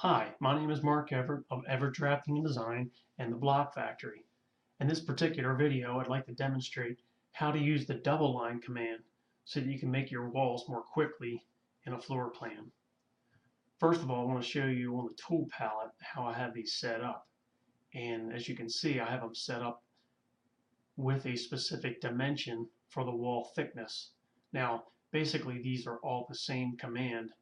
Hi, my name is Mark Everett of Everett Drafting and Design and the Block Factory. In this particular video, I'd like to demonstrate how to use the double line command so that you can make your walls more quickly in a floor plan. First of all, I want to show you on the tool palette how I have these set up. And as you can see, I have them set up with a specific dimension for the wall thickness. Now, basically, these are all the same command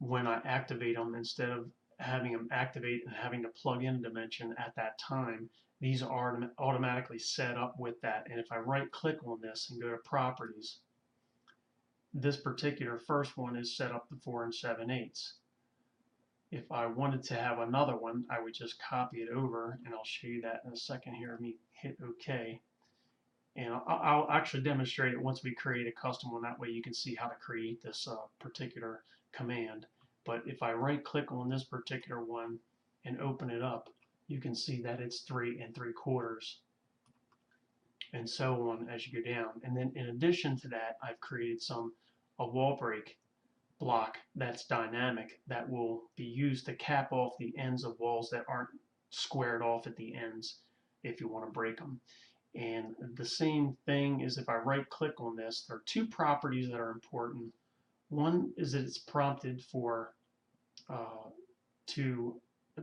when I activate them. Instead of having them activate and having to plug in a dimension at that time, these are automatically set up with that. And if I right click on this and go to properties, this particular first one is set up to 4 7/8. If I wanted to have another one, I would just copy it over, and I'll show you that in a second here. Let me hit OK. And I'll actually demonstrate it once we create a custom one. That way you can see how to create this particular command. But if I right click on this particular one and open it up, you can see that it's 3 3/4 and so on as you go down. And then in addition to that, I've created a wall break block that's dynamic that will be used to cap off the ends of walls that aren't squared off at the ends if you want to break them. And the same thing is if I right click on this, there are two properties that are important. One is that it's prompted for uh,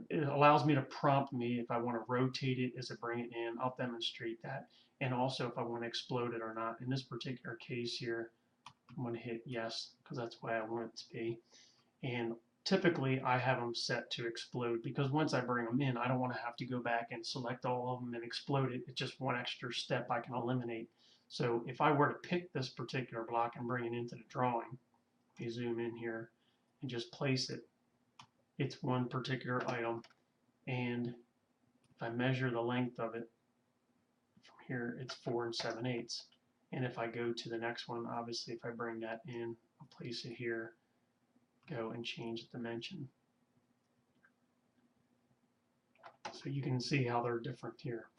it allows me to prompt me if I want to rotate it as I bring it in. I'll demonstrate that. And also if I want to explode it or not. In this particular case here, I'm going to hit yes because that's the way I want it to be. And typically I have them set to explode because once I bring them in, I don't want to have to go back and select all of them and explode it. It's just one extra step I can eliminate. So if I were to pick this particular block and bring it into the drawing, you zoom in here and just place it, it's one particular item. And if I measure the length of it from here, it's 4 7/8. And if I go to the next one, obviously if I bring that in, I'll place it here, go and change the dimension. So you can see how they're different here.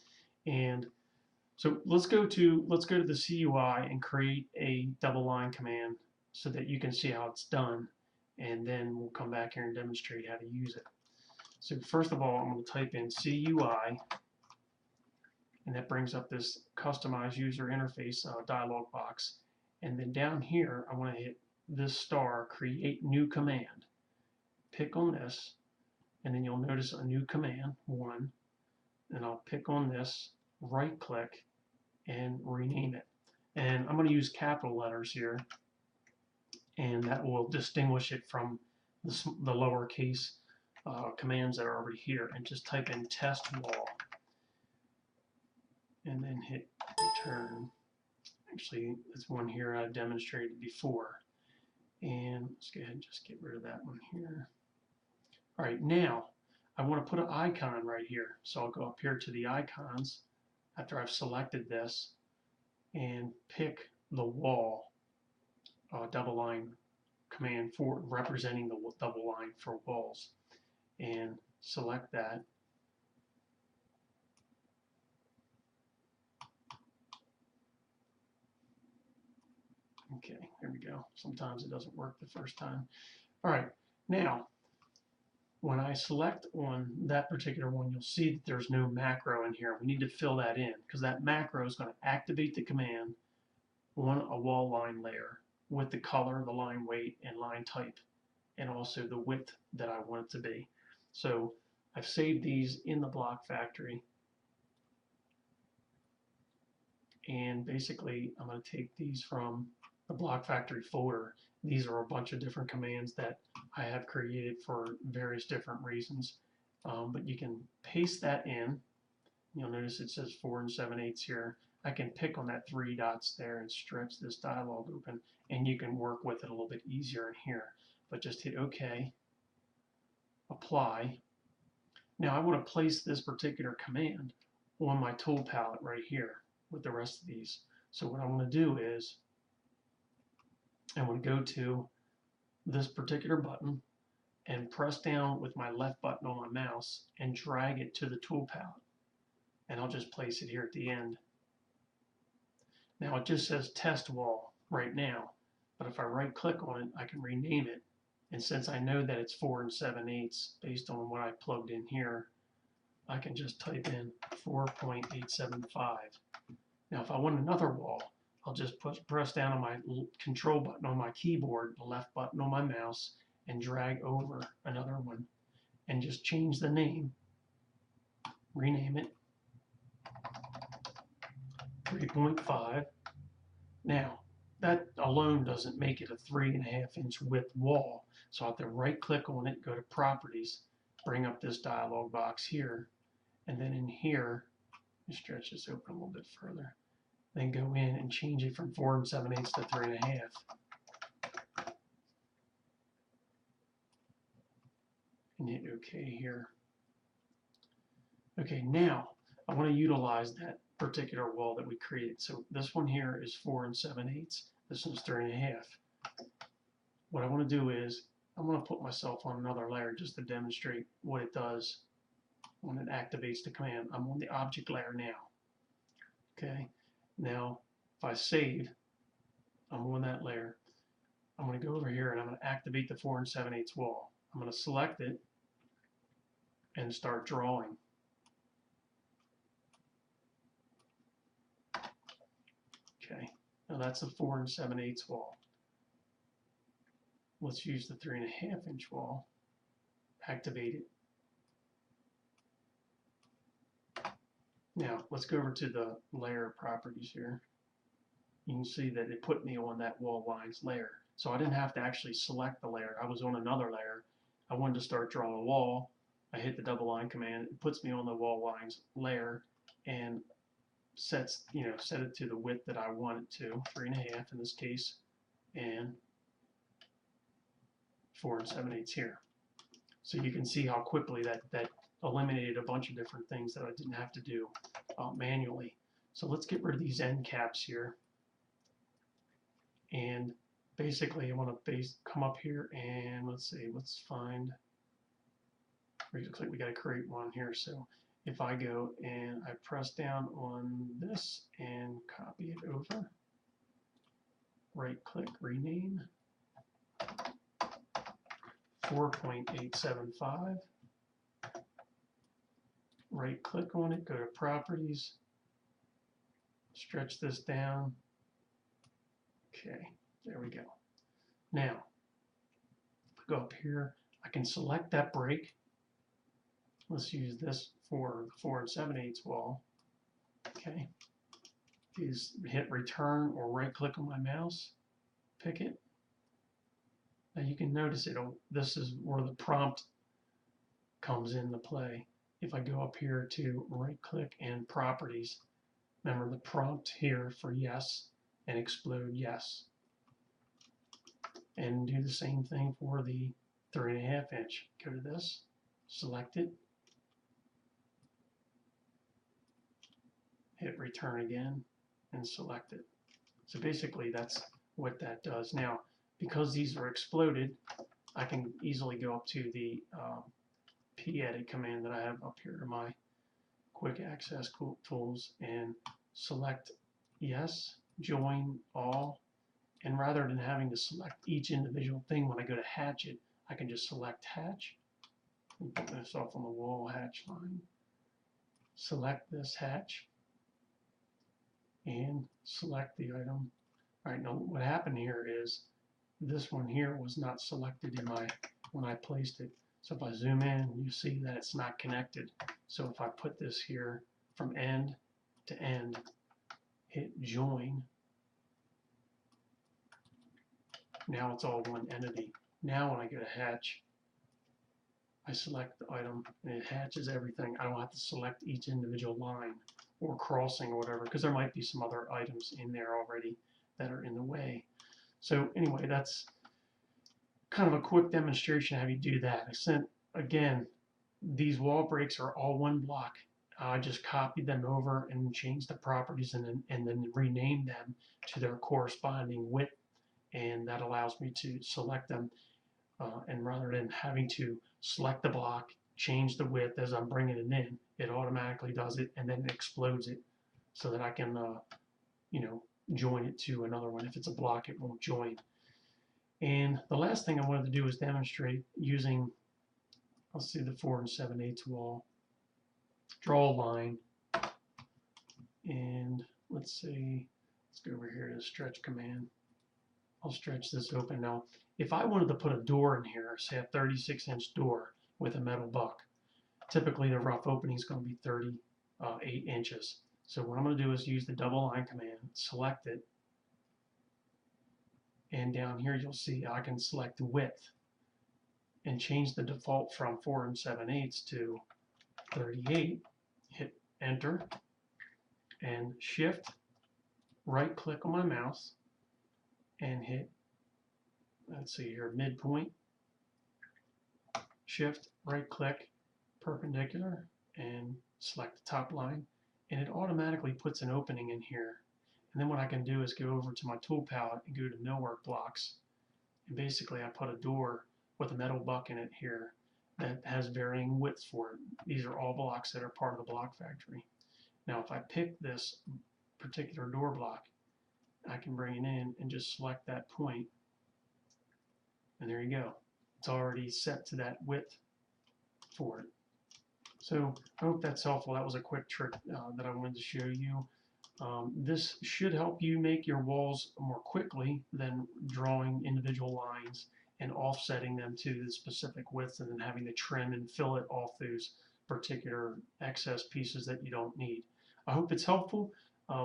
And so let's go to the CUI and create a double line command so that you can see how it's done. And then we'll come back here and demonstrate how to use it. So first of all, I'm going to type in CUI, and that brings up this customize user interface dialog box. And then down here, I want to hit this star, create new command. Pick on this, and then you'll notice a new command, one, and I'll pick on this, right click, and rename it. And I'm going to use capital letters here, and that will distinguish it from the lowercase commands that are already here. And just type in test wall, and then hit return. Actually, there's one here I've demonstrated before. And let's go ahead and just get rid of that one here. All right, now I want to put an icon right here. So I'll go up here to the icons after I've selected this and pick the wall double line command for representing the double line for walls, and select that. Okay, there we go. Sometimes it doesn't work the first time. All right, now when I select on that particular one, you'll see that there's no macro in here. We need to fill that in because that macro is going to activate the command on a wall line layer with the color, the line weight, and line type, and also the width that I want it to be. So I've saved these in the Block Factory, and basically I'm going to take these from the Block Factory folder. These are a bunch of different commands that I have created for various different reasons, but you can paste that in. You'll notice it says 4 7/8 here. I can pick on that 3 dots there and stretch this dialog open, and you can work with it a little bit easier in here. But just hit OK, apply. Now I want to place this particular command on my tool palette right here with the rest of these. So what I want to do is I want to go to this particular button and press down with my left button on my mouse and drag it to the tool palette. And I'll just place it here at the end. Now it just says test wall right now, but if I right click on it, I can rename it And since I know that it's 4 7/8 based on what I plugged in here, I can just type in 4.875. Now, if I want another wall, I'll just press down on my control button on my keyboard, the left button on my mouse, and drag over another one, and just change the name, rename it 3.5. Now, that alone doesn't make it a 3.5-inch width wall, so I have to right click on it, go to Properties, bring up this dialog box here, and then in here, stretch this open a little bit further, then go in and change it from 4 7/8 to 3.5. And hit OK here. Okay, now I want to utilize that particular wall that we created. So this one here is 4 7/8. This one's 3.5. What I want to do is I want to put myself on another layer just to demonstrate what it does when it activates the command. I'm on the object layer now. Okay, now if I save, I'm on that layer. I'm going to go over here and I'm going to activate the 4 7/8 wall. I'm going to select it and start drawing. Okay, now that's a 4 7/8 wall. Let's use the 3.5-inch wall. Activate it. Now let's go over to the layer properties here. You can see that it put me on that wall lines layer. So I didn't have to actually select the layer. I was on another layer. I wanted to start drawing a wall. I hit the double line command. It puts me on the wall lines layer and set it to the width that I want it to, 3.5 in this case, and 4 7/8 here. So you can see how quickly that eliminated a bunch of different things that I didn't have to do manually. So let's get rid of these end caps here. And basically I want to come up here and let's find, it looks like we got to create one here. So if I go and I press down on this and copy it over, right click, rename, 4.875, right click on it, go to Properties, stretch this down. Okay, there we go. Now, go up here, I can select that break. Let's use this for 4 7/8 wall. Okay, hit return or right click on my mouse, pick it. Now you can notice this is where the prompt comes into play. If I go up here to right click and Properties, remember the prompt here for yes and explode yes. And do the same thing for the 3.5-inch. Go to this, select it, hit return again, and select it. So basically that's what that does. Now, because these are exploded, I can easily go up to the pedit command that I have up here in my quick access tools and select yes, join all, and rather than having to select each individual thing when I go to hatch it, I can just select hatch and put this off on the wall hatch line. Select this hatch and select the item. All right, now what happened here is this one here was not selected when I placed it. So if I zoom in, you see that it's not connected. So if I put this here from end to end, hit join, now it's all one entity. Now when I go to hatch, I select the item and it hatches everything. I don't have to select each individual line or crossing or whatever, because there might be some other items in there already that are in the way. So anyway, that's kind of a quick demonstration how you do that. Again, these wall breaks are all one block. I just copied them over and changed the properties and then renamed them to their corresponding width, and that allows me to select them. And rather than having to select the block, change the width as I'm bringing it in, it automatically does it and then it explodes it so that I can, join it to another one. If it's a block, it won't join. And the last thing I wanted to do is demonstrate using, let's see, the 4 7/8 wall. Draw a line, and let's go over here to the stretch command. I'll stretch this open. Now, if I wanted to put a door in here, say a 36-inch door with a metal buck, typically the rough opening is going to be 38 inches. So what I'm going to do is use the double line command, select it, and down here you'll see I can select the width and change the default from 4 7/8 to 38. Hit enter and shift, right click on my mouse and hit, let's see here, midpoint, shift, right click, perpendicular, and select the top line, and it automatically puts an opening in here. And then what I can do is go over to my tool palette and go to millwork blocks, and basically I put a door with a metal buck in it here that has varying widths for it. These are all blocks that are part of the block factory. Now if I pick this particular door block, I can bring it in and just select that point, and there you go. It's already set to that width for it. So I hope that's helpful. That was a quick trick that I wanted to show you. This should help you make your walls more quickly than drawing individual lines and offsetting them to the specific width and then having to trim and fillet off those particular excess pieces that you don't need. I hope it's helpful.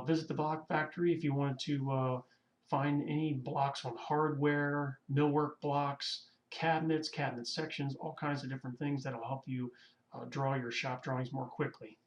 Visit the Block Factory if you wanted to find any blocks on hardware, millwork blocks, cabinets, cabinet sections, all kinds of different things that'll help you draw your shop drawings more quickly.